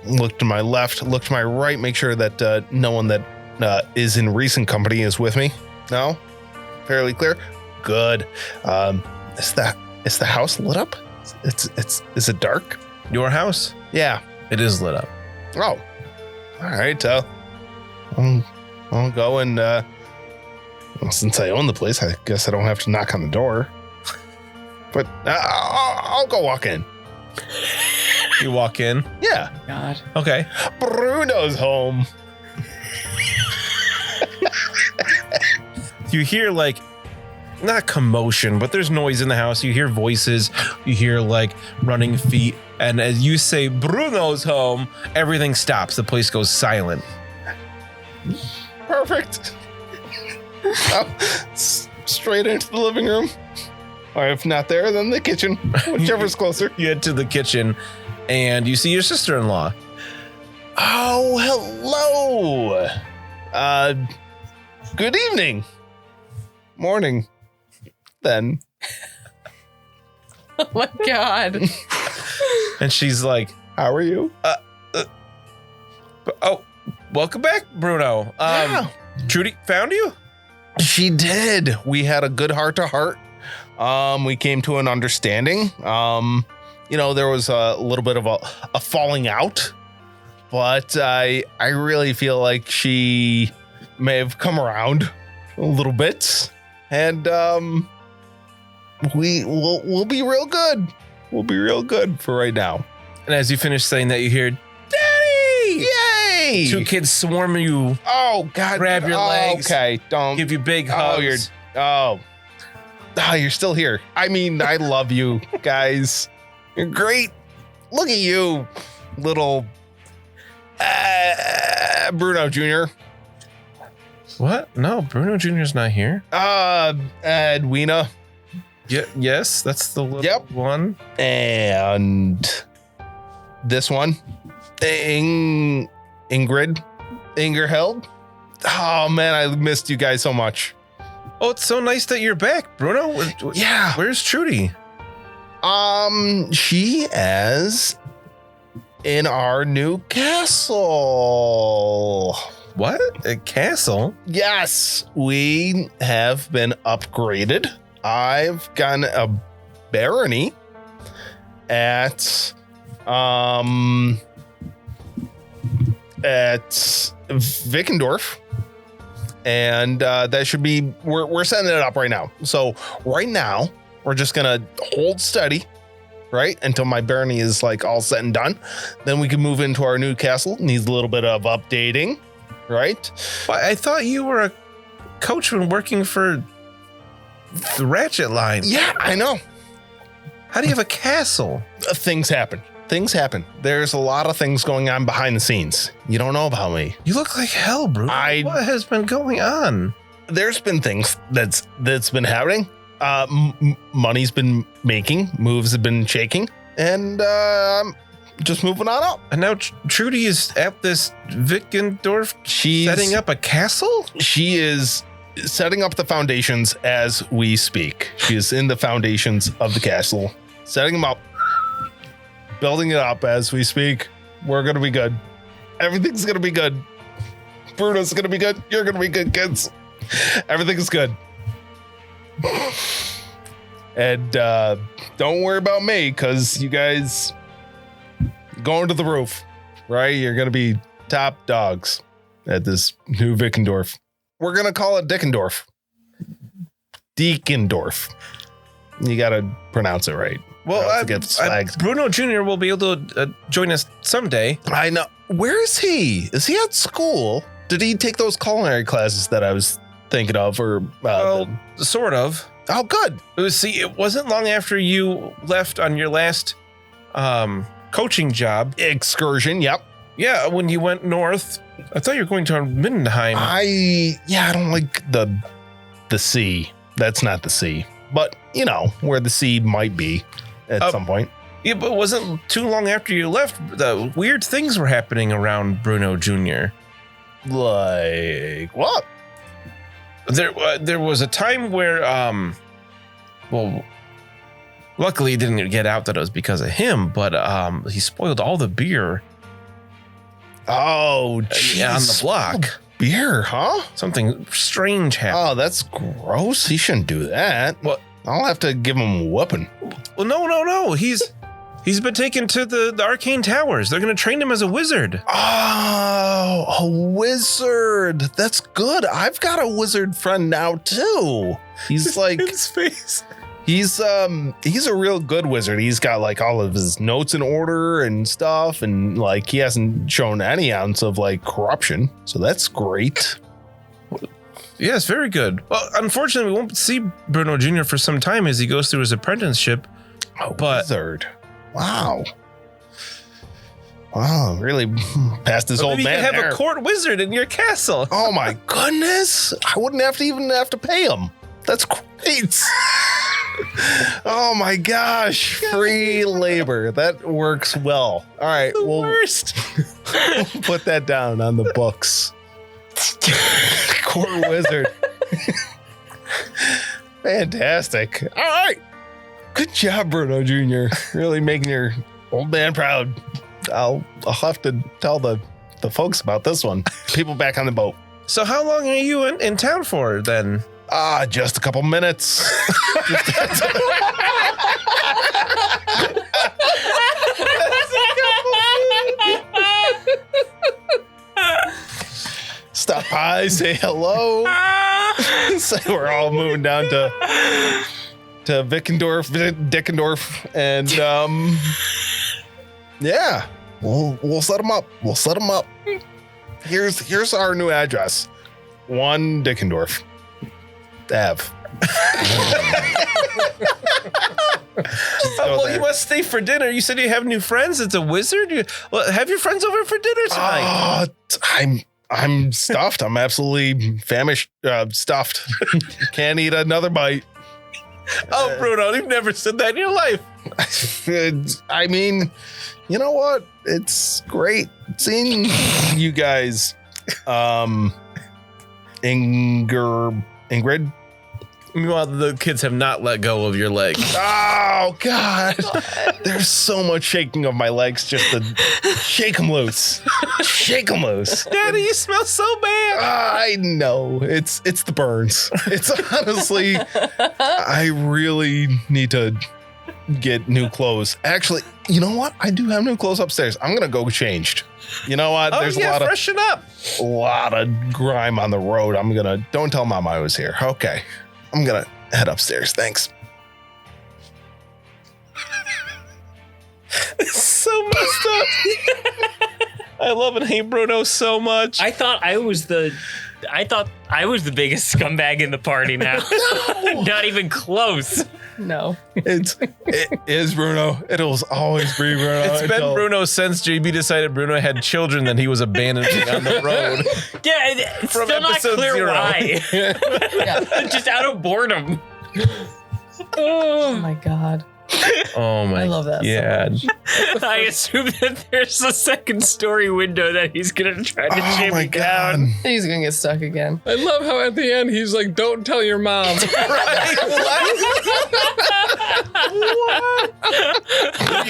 look to my left, look to my right, make sure that no one that is in recent company is with me. No? Fairly clear? Good. Is the house lit up? Is it dark? Your house? Yeah. It is lit up. Oh. All right. I'll go and well, since I own the place, I guess I don't have to knock on the door. But I'll go walk in. You walk in. Yeah. God. Okay. Bruno's home. You hear like, not commotion, but there's noise in the house. You hear voices. You hear like running feet. And as you say, Bruno's home, everything stops. The place goes silent. Perfect. Straight into the living room. Or if not there, then the kitchen. Whichever's closer. You head to the kitchen and you see your sister-in-law. Oh, hello. Good evening. Morning. Then. Oh my God. And she's like, How are you? oh, welcome back, Bruno. Yeah. Trudy found you? She did. We had a good heart-to-heart. We came to an understanding. There was a little bit of a falling out, but I really feel like she may have come around a little bit, and we'll be real good. We'll be real good for right now. And as you finish saying that, you hear, Daddy! Yay! 2 kids swarm you, Oh God! Grab your legs. Okay, don't give you big hugs. You're still here. I mean, I love you guys. You're great. Look at you, little Bruno Jr. What? No, Bruno Jr.'s not here. Edwina. Yeah, yes, that's the little one. And this one, Ingrid, Ingerheld. Oh man, I missed you guys so much. Oh, it's so nice that you're back, Bruno. Yeah. Where's Trudy? She is in our new castle. What? A castle? Yes, we have been upgraded. I've gotten a barony at Wickendorf. And that should be, we're setting it up right now. So right now, we're just going to hold steady, right? Until my barony is like all set and done. Then we can move into our new castle. Needs a little bit of updating, right? Well, I thought you were a coachman working for the Ratchet Line. Yeah, I know. How do you have a castle? Things happen. There's a lot of things going on behind the scenes. You don't know about me. You look like hell, Bruno. What has been going on? There's been things that's been happening. Money's been making, moves have been shaking, and just moving on up. And now Trudy is at this Wickendorf. She's setting up a castle? She is setting up the foundations as we speak. She is in the foundations of the castle, setting them up, building it up as we speak. We're going to be good. Everything's going to be good. Bruno's going to be good. You're going to be good, kids. Everything's good. And don't worry about me, because you guys going to the roof, right? You're going to be top dogs at this new Wickendorf. We're going to call it Dickendorf. Deekendorf. You got to pronounce it right. Well, Bruno Jr. will be able to join us someday. I know. Where is he? Is he at school? Did he take those culinary classes that I was thinking of? Or sort of. Oh, good. It wasn't long after you left on your last coaching job. Excursion, yep. Yeah, when you went north. I thought you were going to Mindenheim. I don't like the sea. That's not the sea. But, where the sea might be at some point. Yeah, but it wasn't too long after you left. The weird things were happening around Bruno Jr. Like what? There was a time where, luckily it didn't get out that it was because of him, but he spoiled all the beer. Oh, geez. On the block. Beer, huh? Something strange happened. Oh, that's gross. He shouldn't do that. What? I'll have to give him a whooping. Well, no. He's been taken to the arcane towers. They're going to train him as a wizard. Oh, a wizard. That's good. I've got a wizard friend now too. He's like His face. he's a real good wizard. He's got like all of his notes in order and stuff, and like he hasn't shown any ounce of like corruption. So that's great. Yes, very good. Well, unfortunately, we won't see Bruno Jr. for some time as he goes through his apprenticeship. A But- wizard. Wow. Wow, really passed his But old maybe you man can have there. a court wizard in your castle. Oh my goodness. I wouldn't have to pay him. That's great. Oh my gosh. Free labor. That works well. All right. The We'll worst. put that down on the books. Court wizard. Fantastic. All right. Good job, Bruno Jr. Really making your old man proud. I'll have to tell the folks about this one. People back on the boat. So how long are you in town for then? Just a couple minutes. Stop by, say hello. Say we're all moving down to Dickendorf, and yeah, we'll set them up. We'll set them up. Here's our new address: 1 Dickendorf Ave. Well, you must stay for dinner. You said you have new friends. It's a wizard. Well, have your friends over for dinner tonight. I'm stuffed. I'm absolutely famished. Stuffed. Can't eat another bite. Oh, Bruno, you've never said that in your life. I mean, you know what? It's great seeing you guys. Ingrid. Meanwhile, the kids have not let go of your leg. Oh God! There's so much shaking of my legs just to shake them loose. Shake them loose. Daddy, you smell so bad. I know it's the burns. It's honestly, I really need to get new clothes. Actually, you know what? I do have new clothes upstairs. I'm gonna go changed. You know what? Oh, There's yeah, freshen up. a lot of grime on the road. Don't tell Mama I was here. Okay. I'm gonna head upstairs. Thanks. It's so messed up. I love and hate Bruno so much. I thought I was the biggest scumbag in the party now. Not even close. No. It is Bruno. It'll always be Bruno. It's been Bruno since JB decided Bruno had children that he was abandoning on the road. Yeah, it's From still not episode clear 0. why. Yeah. Just out of boredom. Oh my God. Oh my! I love that so Yeah. much. I assume that there's a second story window that he's gonna try to Oh jam my me down. God. He's gonna get stuck again. I love how at the end he's like, "Don't tell your mom."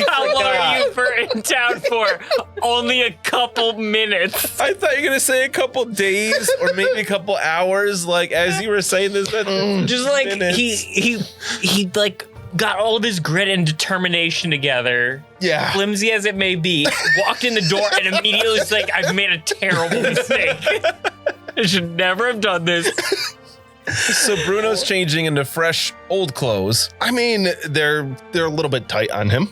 How long are you in town for? Only a couple minutes. I thought you were gonna say a couple days or maybe a couple hours. Like as you were saying this, Just like minutes. he like got all of his grit and determination together, Yeah. flimsy as it may be, walked in the door and immediately was like, I've made a terrible mistake. I should never have done this. So Bruno's changing into fresh old clothes. I mean, they're a little bit tight on him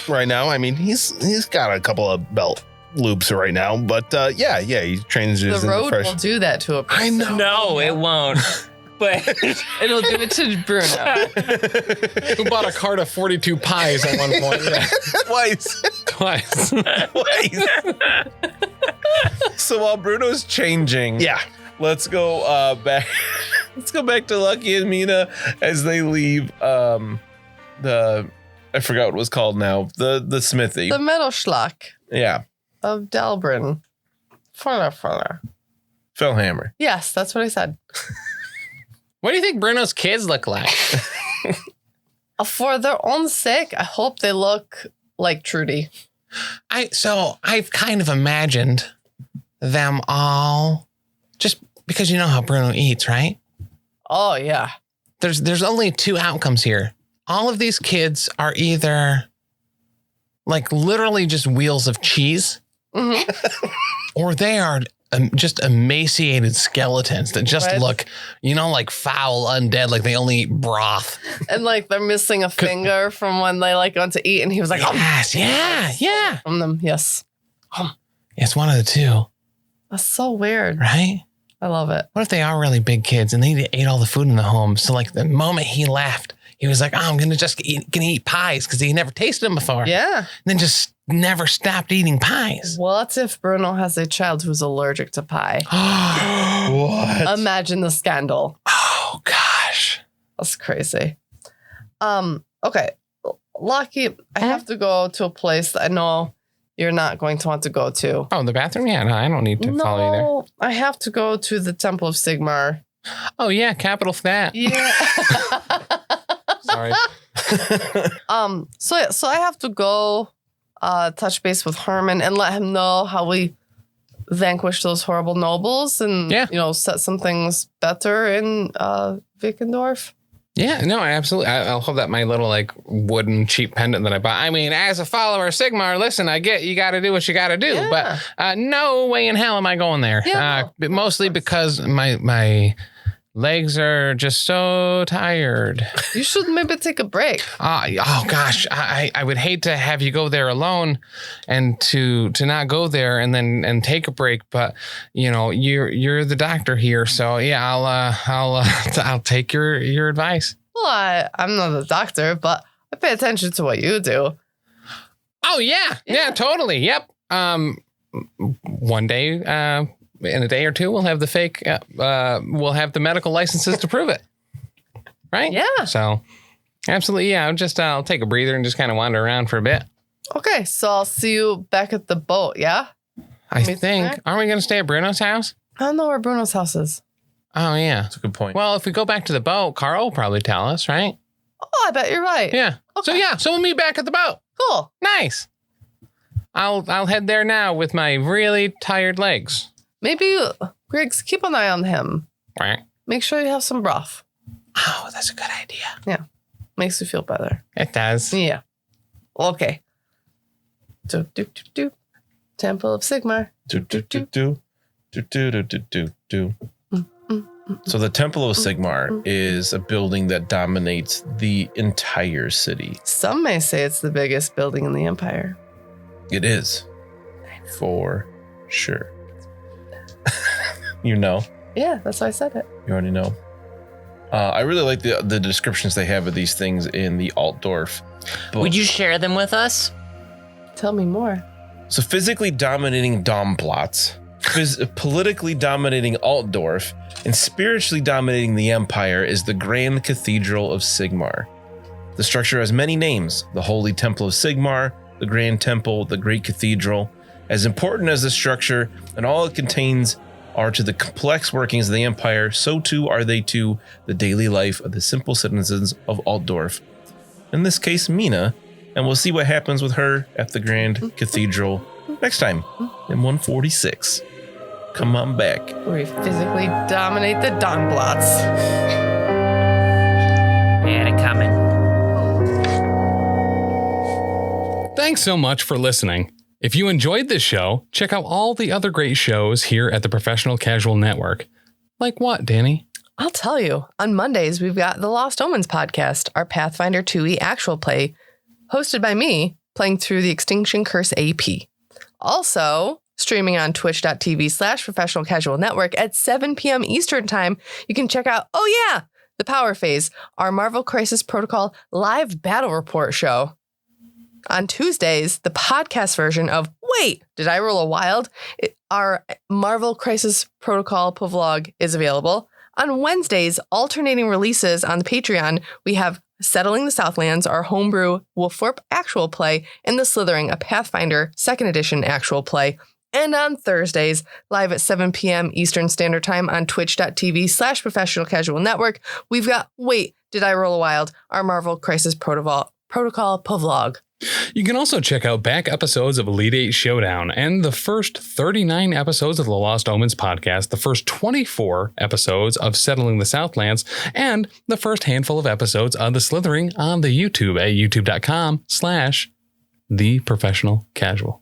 right now. I mean, he's got a couple of belt loops right now, but yeah, he changes The into road fresh. will do that to a person. I know. No, it won't. But It'll do it to Bruno. Who bought a cart of 42 pies at one point? Yeah. Twice. Twice. So while Bruno's changing, Yeah. let's go back. Let's go back to Lucky and Mina as they leave I forgot what it was called now. The smithy. The metal schlock Yeah. of Dalbrin. Fuller. Fellhammer. Yes, that's what I said. What do you think Bruno's kids look like? For their own sake, I hope they look like Trudy. I've kind of imagined them all, just because you know how Bruno eats, right? Oh, yeah. There's only two outcomes here. All of these kids are either like literally just wheels of cheese, or they are just emaciated skeletons that just look, like foul undead, like they only eat broth. And like they're missing a finger from when they like went to eat, and he was like, yes, yeah. From them, yes. It's one of the two. That's so weird. Right? I love it. What if they are really big kids and they ate all the food in the home? So like the moment he left, he was like, I'm going to eat pies because he never tasted them before. Yeah. And then just never stopped eating pies. What if Bruno has a child who's allergic to pie? What? Imagine the scandal. Oh, gosh. That's crazy. Okay. Lucky, I have to go to a place that I know you're not going to want to go to. Oh, the bathroom? Yeah, no, I don't need to follow you there. No, I have to go to the Temple of Sigmar. Oh, yeah, capital for that. Yeah. Sorry. So I have to go touch base with Herman and let him know how we vanquish those horrible nobles and set some things better in Wickendorf. Yeah, no, I absolutely. I'll hold that my little like wooden cheap pendant that I bought. I mean, as a follower of Sigmar, listen, I get you got to do what you got to do, but no way in hell am I going there. But mostly because my legs are just so tired. You should maybe take a break. Oh gosh, I would hate to have you go there alone, and to not go there and take a break. But you're the doctor here, so yeah, I'll take your advice. Well, I'm not a doctor, but I pay attention to what you do. Oh yeah, totally. Yep. One day, in a day or two, we'll have the fake. We'll have the medical licenses to prove it. Right? Yeah. So, absolutely. Yeah. I'll take a breather and just kind of wander around for a bit. Okay. So I'll see you back at the boat. Yeah. I think. Aren't we going to stay at Bruno's house? I don't know where Bruno's house is. Oh yeah, That's a good point. Well, if we go back to the boat, Carl will probably tell us, right? Oh, I bet you're right. Yeah. Okay. So we'll meet back at the boat. Cool. Nice. I'll head there now with my really tired legs. Maybe, Griggs, keep an eye on him. Right. Make sure you have some broth. Oh, that's a good idea. Yeah. Makes you feel better. It does. Yeah. Okay. Do. Temple of Sigmar. Do. So the Temple of Sigmar is a building that dominates the entire city. Some may say it's the biggest building in the Empire. It is. For sure. You know. Yeah, that's why I said it. You already know. I really like the descriptions they have of these things in the Altdorf book. Would you share them with us? Tell me more. So physically dominating Domplots, politically dominating Altdorf, and spiritually dominating the Empire is the Grand Cathedral of Sigmar. The structure has many names: the Holy Temple of Sigmar, the Grand Temple, the Great Cathedral. As important as the structure and all it contains are to the complex workings of the Empire, so too are they to the daily life of the simple citizens of Altdorf. In this case, Mina, and we'll see what happens with her at the Grand Cathedral next time in 146. Come on back. Where we physically dominate the Donblots. And it coming. Thanks so much for listening. If you enjoyed this show, check out all the other great shows here at the Professional Casual Network. Like what, Danny? I'll tell you. On Mondays, we've got the Lost Omens podcast, our Pathfinder 2e actual play, hosted by me, playing through the Extinction Curse AP. Also, streaming on twitch.tv/Professional Casual Network at 7 p.m. Eastern Time, you can check out, the Power Phase, our Marvel Crisis Protocol live battle report show. On Tuesdays, the podcast version of Wait, Did I Roll a Wild? Our Marvel Crisis Protocol vlog is available. On Wednesdays, alternating releases on the Patreon, we have Settling the Southlands, our homebrew Wolfthorpe actual play, and The Slithering, a Pathfinder 2nd edition actual play. And on Thursdays, live at 7 p.m. Eastern Standard Time on twitch.tv/Professional Casual Network, we've got Wait, Did I Roll a Wild? Our Marvel Crisis Protocol vlog. You can also check out back episodes of Elite 8 Showdown and the first 39 episodes of the Lost Omens podcast, the first 24 episodes of Settling the Southlands, and the first handful of episodes of The Slithering on the YouTube at youtube.com/The The Professional Casual.